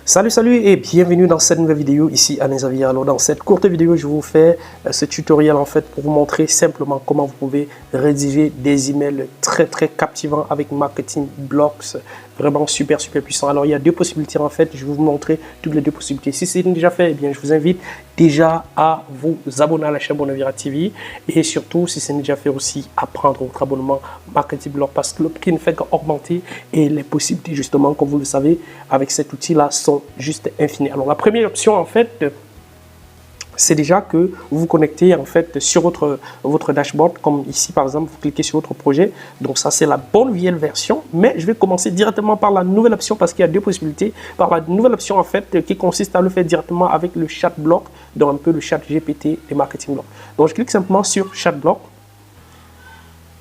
Salut et bienvenue dans cette nouvelle vidéo ici à Xavier. Alors dans cette courte vidéo, je vous fais ce tutoriel en fait pour vous montrer simplement comment vous pouvez rédiger des emails très captivants avec Marketing Blocks. Vraiment super puissant. Alors il y a deux possibilités en fait, je vais vous montrer toutes les deux possibilités. Si c'est déjà fait, eh bien je vous invite déjà à vous abonner à la chaîne Bonavira TV et surtout si c'est déjà fait aussi à prendre votre abonnement Marketing Blocks parce que l'outil ne fait qu'augmenter et les possibilités justement comme vous le savez avec cet outil là sont juste infinies. Alors la première option en fait c'est déjà que vous vous connectez en fait sur votre dashboard, comme ici par exemple, vous cliquez sur votre projet. Donc ça c'est la bonne vieille version, mais je vais commencer directement par la nouvelle option parce qu'il y a deux possibilités. Par la nouvelle option en fait qui consiste à le faire directement avec le chat block, donc un peu le chat GPT et Marketing Block. Donc je clique simplement sur chat block.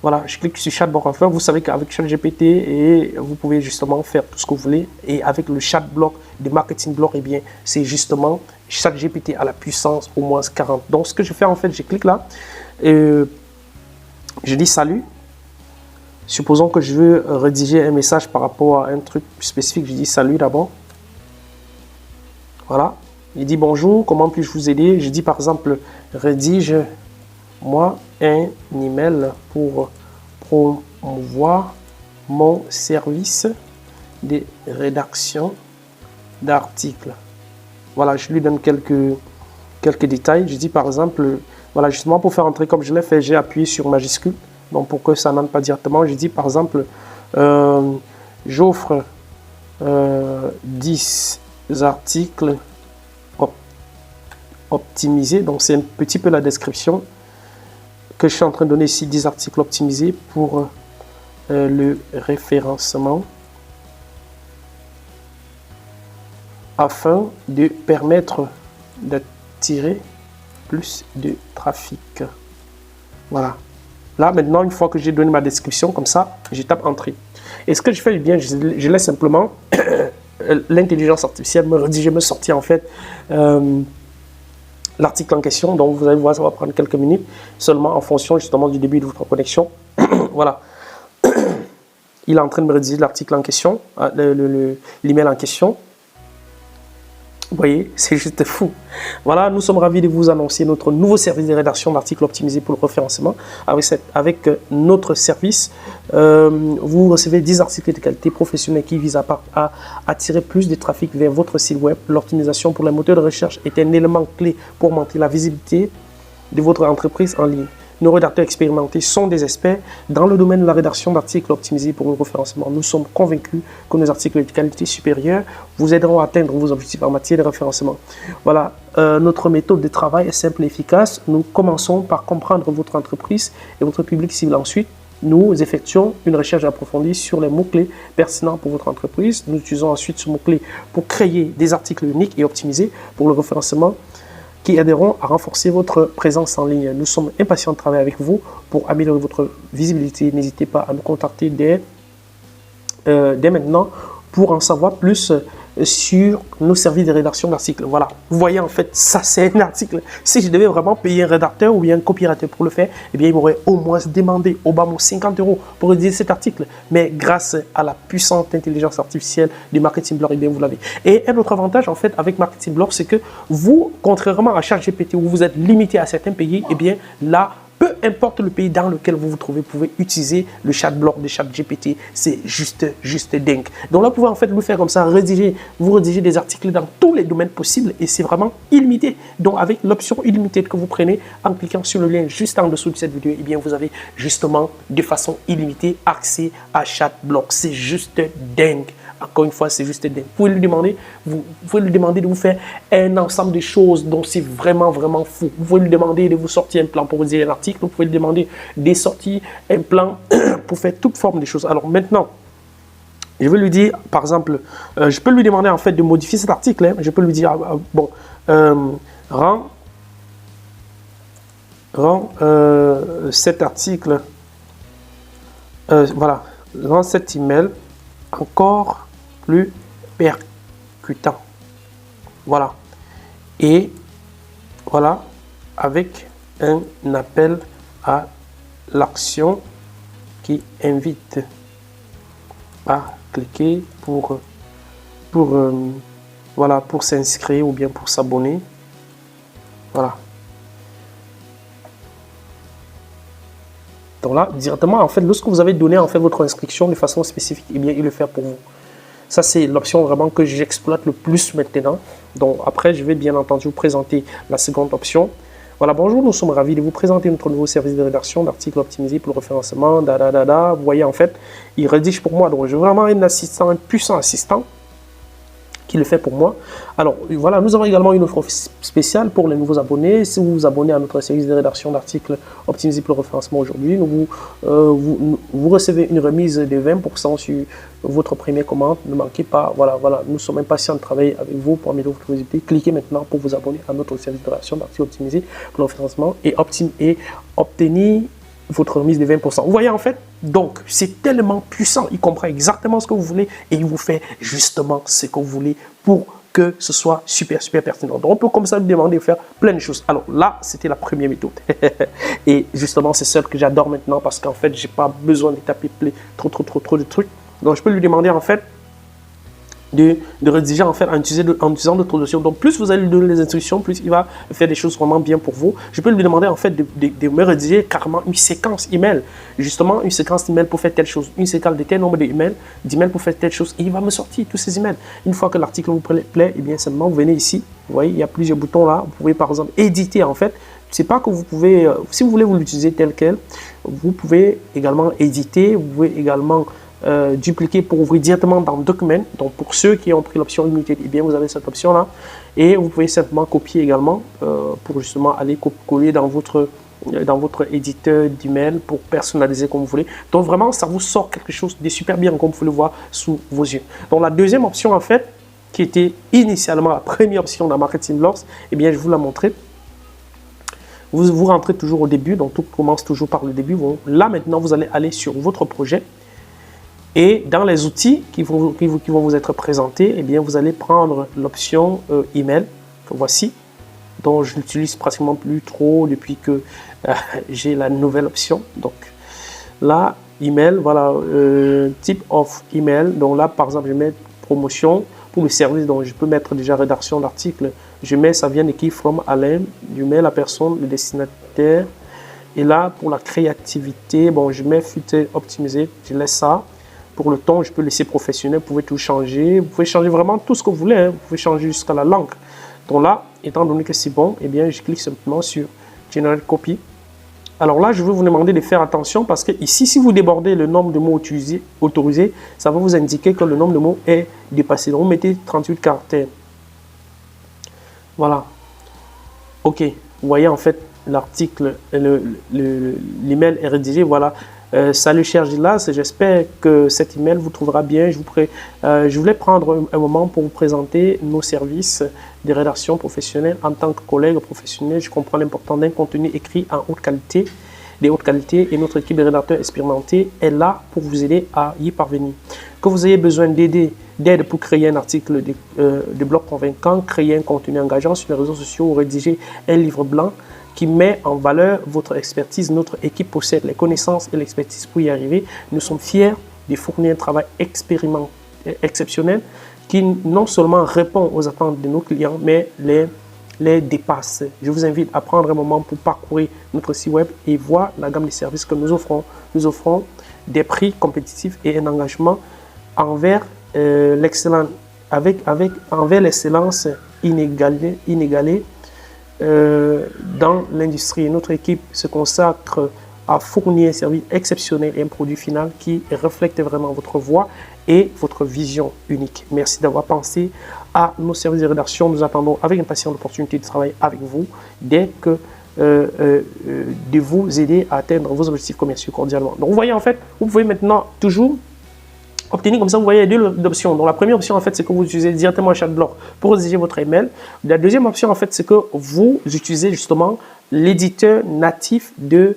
Voilà, je clique sur Chatblock. Enfin, vous savez qu'avec ChatGPT, et vous pouvez justement faire tout ce que vous voulez. Et avec le Chatblock de Marketing Block, eh bien, c'est justement ChatGPT à la puissance au moins 40. Donc, ce que je fais en fait, je clique là. Je dis salut. Supposons que je veux rédiger un message par rapport à un truc spécifique. Je dis salut d'abord. Voilà. Il dit bonjour, comment puis-je vous aider? Je dis par exemple, rédige-moi un email pour promouvoir mon service de rédaction d'articles. Voilà, je lui donne quelques détails. Je dis par exemple, voilà, justement pour faire entrer comme je l'ai fait, j'ai appuyé sur majuscule. Donc pour que ça n'entre pas directement, je dis par exemple, j'offre 10 articles optimisés. Donc c'est un petit peu la description que je suis en train de donner ici, 10 articles optimisés pour le référencement afin de permettre d'attirer plus de trafic. Voilà. Là, maintenant, une fois que j'ai donné ma description, comme ça, je tape Entrée. Et ce que je fais, bien, je laisse simplement l'intelligence artificielle me rédiger, me sortir en fait l'article en question. Donc vous allez voir, ça va prendre quelques minutes seulement en fonction justement du début de votre connexion. Voilà. Il est en train de me rédiger l'article en question, l'email en question. Vous voyez, c'est juste fou. Voilà, nous sommes ravis de vous annoncer notre nouveau service de rédaction d'articles optimisés pour le référencement. Avec notre service, vous recevez 10 articles de qualité professionnelle qui visent à attirer plus de trafic vers votre site web. L'optimisation pour les moteurs de recherche est un élément clé pour augmenter la visibilité de votre entreprise en ligne. Nos rédacteurs expérimentés sont des experts dans le domaine de la rédaction d'articles optimisés pour le référencement. Nous sommes convaincus que nos articles de qualité supérieure vous aideront à atteindre vos objectifs en matière de référencement. Voilà, notre méthode de travail est simple et efficace. Nous commençons par comprendre votre entreprise et votre public cible. Ensuite, nous effectuons une recherche approfondie sur les mots-clés pertinents pour votre entreprise. Nous utilisons ensuite ce mot-clé pour créer des articles uniques et optimisés pour le référencement qui aideront à renforcer votre présence en ligne. Nous sommes impatients de travailler avec vous pour améliorer votre visibilité. N'hésitez pas à nous contacter dès maintenant pour en savoir plus sur nos services de rédaction d'articles. Voilà, vous voyez en fait, ça c'est un article. Si je devais vraiment payer un rédacteur ou bien un copywriter pour le faire, eh bien il m'aurait au moins demandé au bas 50 € pour rédiger cet article. Mais grâce à la puissante intelligence artificielle du Marketing Block, eh bien vous l'avez. Et un autre avantage en fait avec Marketing Block, c'est que vous, contrairement à ChatGPT où vous êtes limité à certains pays, eh bien là, peu importe le pays dans lequel vous vous trouvez, vous pouvez utiliser le chat block de ChatGPT. C'est juste dingue. Donc là, vous pouvez en fait le faire comme ça, vous rédigez des articles dans tous les domaines possibles et c'est vraiment illimité. Donc avec l'option illimitée que vous prenez en cliquant sur le lien juste en dessous de cette vidéo, eh bien vous avez justement de façon illimitée accès à chat block. C'est juste dingue. Encore une fois, c'est juste dingue. Vous pouvez lui demander de vous faire un ensemble de choses dont c'est vraiment fou. Vous pouvez lui demander de vous sortir un plan pour rédiger un article. Vous pouvez lui demander de sortir un plan pour faire toute forme de choses. Alors maintenant, je vais lui dire, par exemple, je peux lui demander en fait de modifier cet article. Hein. Je peux lui dire, bon, rends cet article, voilà, rends cet email encore plus percutant. Voilà. Et voilà, avec un appel à l'action qui invite à cliquer pour Voilà, pour s'inscrire ou bien pour s'abonner. Voilà. Donc là, directement, en fait, lorsque vous avez donné en fait votre inscription de façon spécifique, eh bien, il le fait pour vous. Ça, c'est l'option vraiment que j'exploite le plus maintenant. Donc après, je vais bien entendu vous présenter la seconde option. Voilà, bonjour, nous sommes ravis de vous présenter notre nouveau service de rédaction d'articles optimisés pour le référencement. Vous voyez, en fait, il rédige pour moi. Donc, j'ai vraiment un assistant, un puissant assistant qui le fait pour moi. Alors, voilà, nous avons également une offre spéciale pour les nouveaux abonnés. Si vous vous abonnez à notre service de rédaction d'articles optimisés pour le référencement aujourd'hui, vous recevez une remise de 20% sur votre première commande. Ne manquez pas, voilà, nous sommes impatients de travailler avec vous pour améliorer votre visibilité. Cliquez maintenant pour vous abonner à notre service de rédaction d'articles optimisés pour le référencement et obtenir votre remise de 20%. Vous voyez en fait, donc c'est tellement puissant, il comprend exactement ce que vous voulez et il vous fait justement ce que vous voulez pour que ce soit super pertinent. Donc on peut comme ça lui demander de faire plein de choses. Alors là, c'était la première méthode. Et justement, c'est celle que j'adore maintenant parce qu'en fait, j'ai pas besoin de taper trop de trucs. Donc je peux lui demander en fait de rédiger en fait en utilisant d'autres notions. Donc plus vous allez lui donner les instructions, plus il va faire des choses vraiment bien pour vous. Je peux lui demander en fait de me rédiger carrément une séquence email. Justement, une séquence email pour faire telle chose, une séquence de tel nombre d'emails pour faire telle chose. Et il va me sortir tous ces emails. Une fois que l'article vous plaît, et bien simplement vous venez ici. Vous voyez, il y a plusieurs boutons là. Vous pouvez par exemple éditer en fait. C'est pas que vous pouvez, si vous voulez vous l'utiliser tel quel, vous pouvez également éditer, vous pouvez également dupliquer pour ouvrir directement dans le document. Donc pour ceux qui ont pris l'option limitée, eh bien vous avez cette option là et vous pouvez simplement copier également pour justement aller coller dans votre éditeur d'email pour personnaliser comme vous voulez. Donc vraiment ça vous sort quelque chose de super bien comme vous pouvez le voir sous vos yeux. Donc la deuxième option en fait qui était initialement la première option dans Marketing Blocks, eh bien je vous la montrer. Vous rentrez toujours au début, donc tout commence toujours par le début. Bon, là maintenant vous allez aller sur votre projet. Et dans les outils qui vont vous être présentés, eh bien, vous allez prendre l'option email que voici, dont je n'utilise pratiquement plus trop depuis que j'ai la nouvelle option. Donc là, email, voilà, type of email. Donc là, par exemple, je mets promotion pour le service. Donc je peux mettre déjà rédaction d'article. Je mets ça vient de qui, from Alain, je mets la personne, le destinataire. Et là, pour la créativité, bon, je mets filtre optimisé, je laisse ça. Pour le ton, je peux laisser professionnel, vous pouvez tout changer. Vous pouvez changer vraiment tout ce que vous voulez. Hein. Vous pouvez changer jusqu'à la langue. Donc là, étant donné que c'est bon, eh bien, je clique simplement sur Generate Copy. Alors là, je vais vous demander de faire attention parce que ici, si vous débordez le nombre de mots autorisés, ça va vous indiquer que le nombre de mots est dépassé. Donc, vous mettez 38 caractères. Voilà. OK. Vous voyez, en fait, l'article, l'email est rédigé. Voilà. Salut cher Gilles, j'espère que cet email vous trouvera bien. Je voulais prendre un moment pour vous présenter nos services de rédaction professionnelle. En tant que collègue professionnel, je comprends l'importance d'un contenu écrit en haute qualité, et notre équipe de rédacteurs expérimentés est là pour vous aider à y parvenir. Que vous ayez besoin d'aide pour créer un article de blog convaincant, créer un contenu engageant sur les réseaux sociaux ou rédiger un livre blanc qui met en valeur votre expertise. Notre équipe possède les connaissances et l'expertise pour y arriver. Nous sommes fiers de fournir un travail exceptionnel qui non seulement répond aux attentes de nos clients, mais les dépasse. Je vous invite à prendre un moment pour parcourir notre site web et voir la gamme de services que nous offrons. Nous offrons des prix compétitifs et un engagement envers l'excellence inégalée dans l'industrie. Notre équipe se consacre à fournir un service exceptionnel et un produit final qui reflète vraiment votre voix et votre vision unique. Merci d'avoir pensé à nos services de rédaction. Nous attendons avec impatience l'opportunité de travailler avec vous dès que de vous aider à atteindre vos objectifs commerciaux cordialement. Donc vous voyez en fait, vous pouvez maintenant toujours obtenir comme ça, vous voyez deux options. Donc la première option en fait, c'est que vous utilisez directement Chatblock pour rédiger votre email. La deuxième option en fait, c'est que vous utilisez justement l'éditeur natif de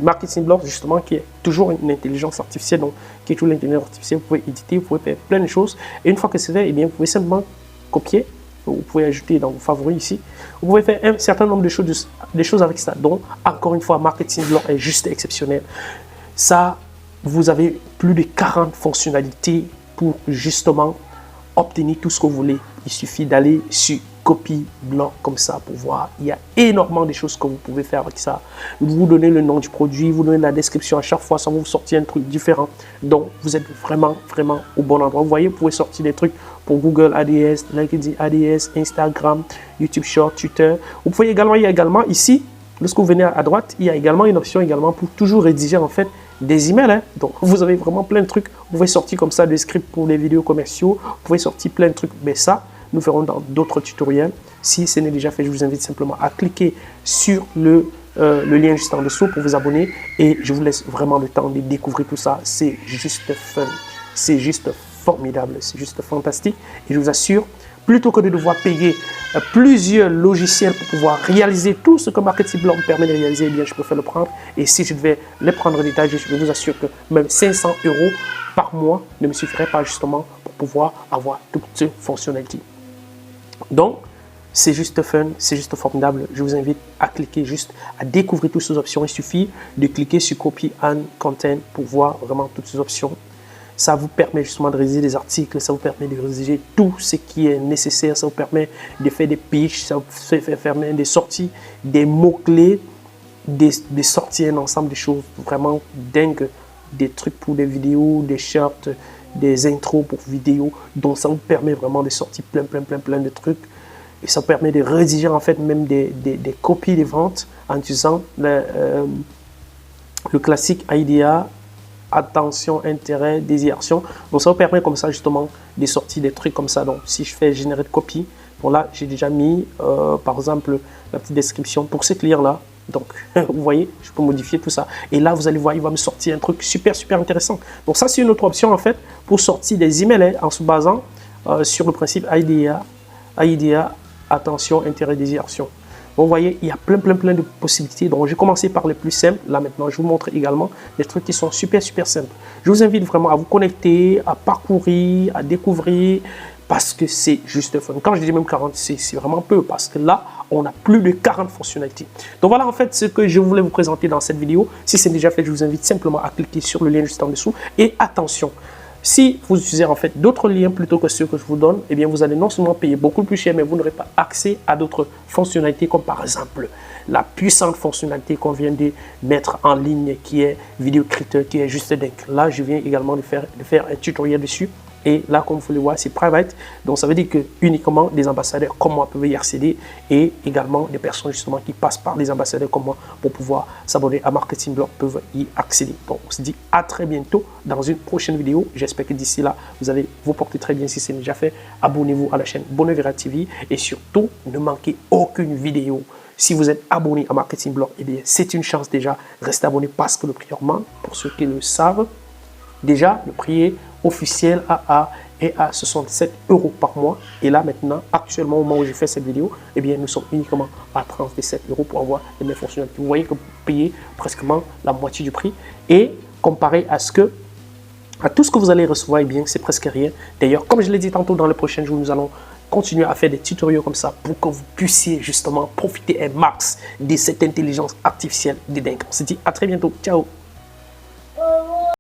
Marketing Blocks, justement, qui est toujours une intelligence artificielle. Donc qui est toujours l'intelligence artificielle, vous pouvez éditer, vous pouvez faire plein de choses. Et une fois que c'est fait, eh bien, vous pouvez simplement copier. Vous pouvez ajouter dans vos favoris ici. Vous pouvez faire un certain nombre de choses avec ça. Donc encore une fois, Marketing Blocks est juste exceptionnel. Ça, vous avez plus de 40 fonctionnalités pour justement obtenir tout ce que vous voulez. Il suffit d'aller sur Copyblog comme ça pour voir. Il y a énormément de choses que vous pouvez faire avec ça. Vous donnez le nom du produit, vous donnez la description. À chaque fois, ça va vous sortir un truc différent. Donc, vous êtes vraiment au bon endroit. Vous voyez, vous pouvez sortir des trucs pour Google ADS, LinkedIn ADS, Instagram, YouTube Short, Twitter. Vous pouvez également, il y a également ici, lorsque vous venez à droite, il y a également une option également pour toujours rédiger en fait des emails. Hein. Donc, vous avez vraiment plein de trucs. Vous pouvez sortir comme ça des scripts pour les vidéos commerciaux. Vous pouvez sortir plein de trucs. Mais ça, nous ferons dans d'autres tutoriels. Si ce n'est déjà fait, je vous invite simplement à cliquer sur le lien juste en dessous pour vous abonner. Et je vous laisse vraiment le temps de découvrir tout ça. C'est juste fun. C'est juste formidable. C'est juste fantastique. Et je vous assure, plutôt que de devoir payer plusieurs logiciels pour pouvoir réaliser tout ce que MarketingBlog me permet de réaliser, eh bien, je préfère le prendre. Et si je devais les prendre en détail, je vous assure que même 500 € par mois ne me suffirait pas justement pour pouvoir avoir toutes ces fonctionnalités. Donc, c'est juste fun, c'est juste formidable. Je vous invite à cliquer juste, à découvrir toutes ces options. Il suffit de cliquer sur Copy and Content pour voir vraiment toutes ces options. Ça vous permet justement de rédiger des articles, ça vous permet de rédiger tout ce qui est nécessaire, ça vous permet de faire des pitches, ça vous permet des sorties, des mots-clés, des sorties, un ensemble de choses vraiment dingues, des trucs pour des vidéos, des shorts, des intros pour vidéos. Donc ça vous permet vraiment de sortir plein de trucs. Et ça vous permet de rédiger en fait même des copies de vente en utilisant le classique IDEA. Attention, intérêt, désiration. Donc ça vous permet comme ça justement de sortir des trucs comme ça. Donc si je fais générer de copie, bon là j'ai déjà mis par exemple la petite description pour ce client là. Donc vous voyez, je peux modifier tout ça. Et là vous allez voir, il va me sortir un truc super intéressant. Donc ça c'est une autre option en fait pour sortir des emails en se basant sur le principe IDEA, attention, intérêt, désiration. Vous voyez, il y a plein de possibilités. Donc, j'ai commencé par les plus simples. Là, maintenant, je vous montre également des trucs qui sont super simples. Je vous invite vraiment à vous connecter, à parcourir, à découvrir, parce que c'est juste fun. Quand je dis même 40, c'est vraiment peu, parce que là, on a plus de 40 fonctionnalités. Donc, voilà en fait ce que je voulais vous présenter dans cette vidéo. Si c'est déjà fait, je vous invite simplement à cliquer sur le lien juste en dessous. Et attention, si vous utilisez en fait d'autres liens plutôt que ceux que je vous donne, eh bien vous allez non seulement payer beaucoup plus cher, mais vous n'aurez pas accès à d'autres fonctionnalités comme par exemple la puissante fonctionnalité qu'on vient de mettre en ligne qui est Video Creator, qui est juste dingue. Là, je viens également de faire un tutoriel dessus. Et là, comme vous pouvez le voir, c'est private. Donc, ça veut dire que uniquement des ambassadeurs comme moi peuvent y accéder et également des personnes justement qui passent par des ambassadeurs comme moi pour pouvoir s'abonner à MarketingBlog peuvent y accéder. Donc, on se dit à très bientôt dans une prochaine vidéo. J'espère que d'ici là, vous allez vous porter très bien si c'est déjà fait. Abonnez-vous à la chaîne Bonheur Vera TV et surtout, ne manquez aucune vidéo. Si vous êtes abonné à MarketingBlog, eh bien, c'est une chance déjà. Restez abonné parce que le prix augmente. Pour ceux qui le savent, déjà, le prix est officiel est à 67 € par mois. Et là, maintenant, actuellement, au moment où j'ai fait cette vidéo, eh bien, nous sommes uniquement à 37 € pour avoir les mêmes fonctionnalités. Vous voyez que vous payez presque la moitié du prix. Et comparé à tout ce que vous allez recevoir, eh bien, c'est presque rien. D'ailleurs, comme je l'ai dit tantôt, dans les prochains jours, nous allons continuer à faire des tutoriels comme ça pour que vous puissiez justement profiter un max de cette intelligence artificielle de dingue. On se dit à très bientôt. Ciao!